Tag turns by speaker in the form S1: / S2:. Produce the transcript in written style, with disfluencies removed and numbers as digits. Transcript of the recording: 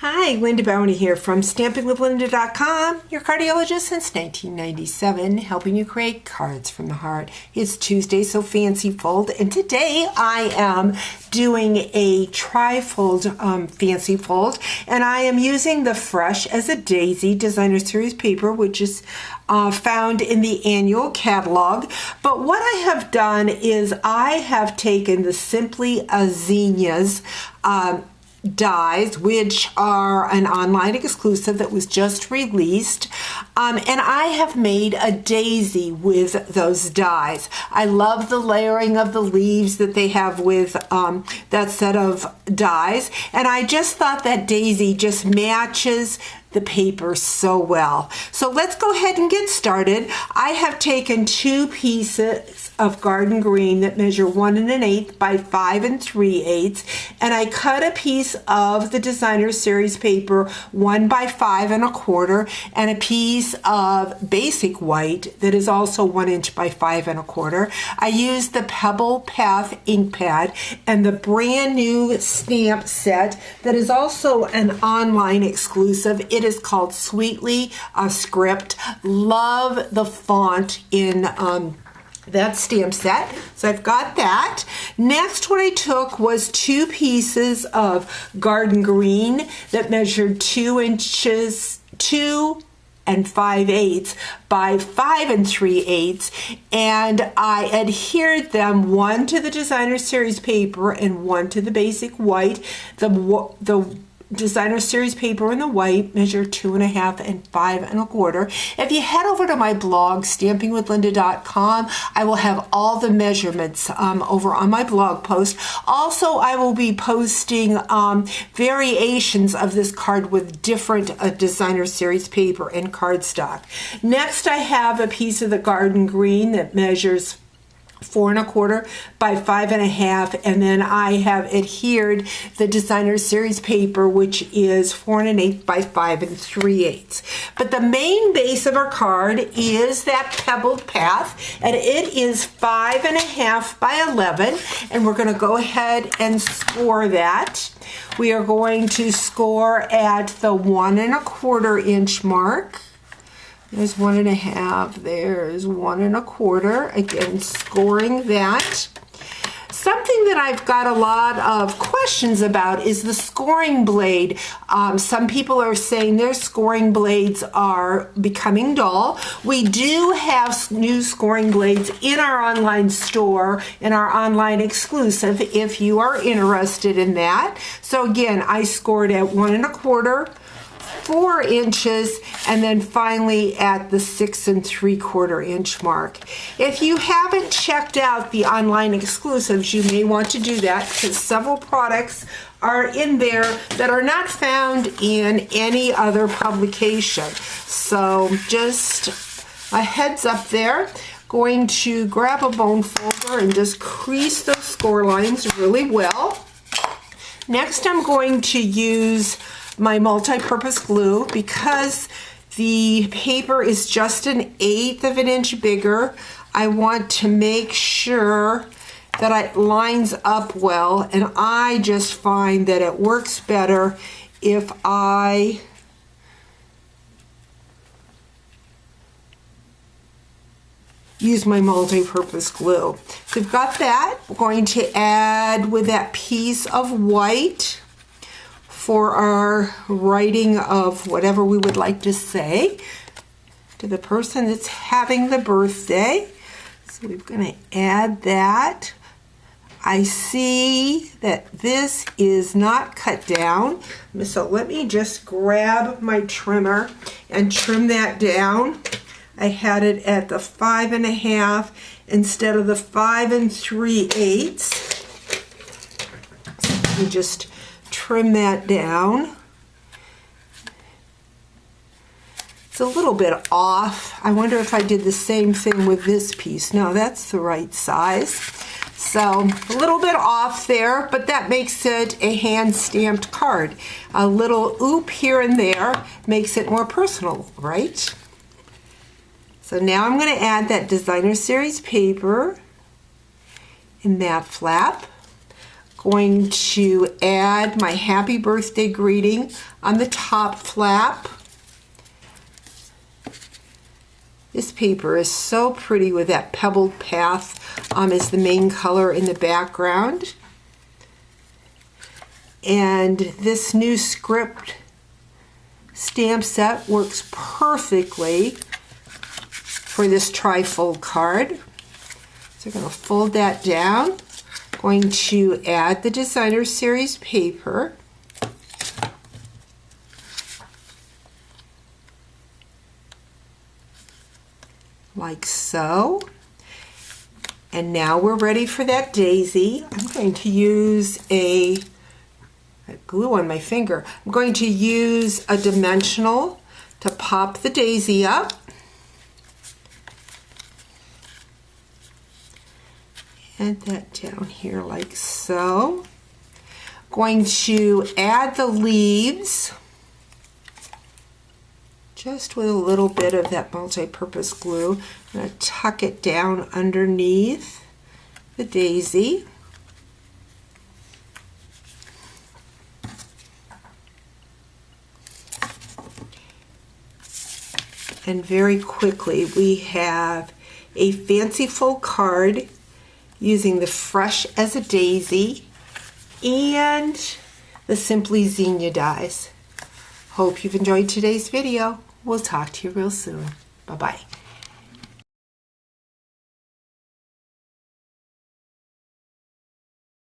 S1: Hi, Linda Bounty here from StampingWithLinda.com, your cardiologist since 1997, helping you create cards from the heart. It's Tuesday, so fancy fold, and today I am doing a trifold fancy fold, and I am using the Fresh as a Daisy Designer Series paper, which is found in the annual catalog. But what I have done is I have taken the Simply Zinnia Dies, which are an online exclusive that was just released, and I have made a daisy with those dies. I love the layering of the leaves that they have with that set of dies, and I just thought that daisy just matches the paper so well. So let's go ahead and get started. I have taken 2 pieces of garden green that measure 1 1/8 by 5 3/8, and I cut a piece of the Designer Series paper 1 by 5 1/4, and a piece of basic white that is also 1 inch by 5 1/4. I used the Pebble Path ink pad and the brand new stamp set that is also an online exclusive. It is called Sweetly a Script. Love the font in that stamp set. So I've got that. Next, what I took was 2 pieces of garden green that measured 2 inches, 2 5/8 by 5 3/8, and I adhered them, 1 to the Designer Series paper and 1 to the basic white. The Designer Series paper in the white measure 2 1/2 and 5 1/4. If you head over to my blog, StampingWithLinda.com, I will have all the measurements over on my blog post. Also, I will be posting variations of this card with different Designer Series paper and cardstock. Next, I have a piece of the garden green that measures 4 1/4 by 5 1/2, and then I have adhered the Designer Series paper, which is 4 1/8 by 5 3/8. But the main base of our card is that Pebbled Path, and it is 5 1/2 by 11, and we're going to go ahead and score that. We are going to score at the 1 1/4 inch mark. There's 1 1/2, there's 1 1/4, again scoring that. Something that I've got a lot of questions about is the scoring blade. Some people are saying their scoring blades are becoming dull. We do have new scoring blades in our online store, in our online exclusive, if you are interested in that. So again, I scored at 1 1/4, 4 inches, and then finally at the 6 3/4 inch mark. If you haven't checked out the online exclusives, you may want to do that, because several products are in there that are not found in any other publication. So just a heads up there. Going to grab a bone folder and just crease those score lines really well. Next, I'm going to use my multi-purpose glue. Because the paper is just 1/8 of an inch bigger, I want to make sure that it lines up well, and I just find that it works better if I use my multi-purpose glue. So we've got that. We're going to add with that piece of white for our writing of whatever we would like to say to the person that's having the birthday. So we're going to add that. I see that this is not cut down, so let me just grab my trimmer and trim that down. I had it at the 5 1/2 instead of the 5 3/8. So let me just trim that down. It's a little bit off. I wonder if I did the same thing with this piece. No, that's the right size. So a little bit off there, but that makes it a hand-stamped card. A little oop here and there makes it more personal, right? So now I'm going to add that Designer Series paper in that flap. Going to add my happy birthday greeting on the top flap. This paper is so pretty with that pebbled path as the main color in the background. And this new script stamp set works perfectly for this trifold card. So I'm going to fold that down. Going to add the designer series paper. Like so. And now we're ready for that daisy. I'm going to use a glue on my finger. I'm going to use a dimensional to pop the daisy up. Add that down here like so. Going to add the leaves just with a little bit of that multi-purpose glue. I'm going to tuck it down underneath the daisy. And very quickly we have a fanciful card using the Fresh as a Daisy and the Simply Zinnia dies. Hope you've enjoyed today's video. We'll talk to you real soon. Bye-bye.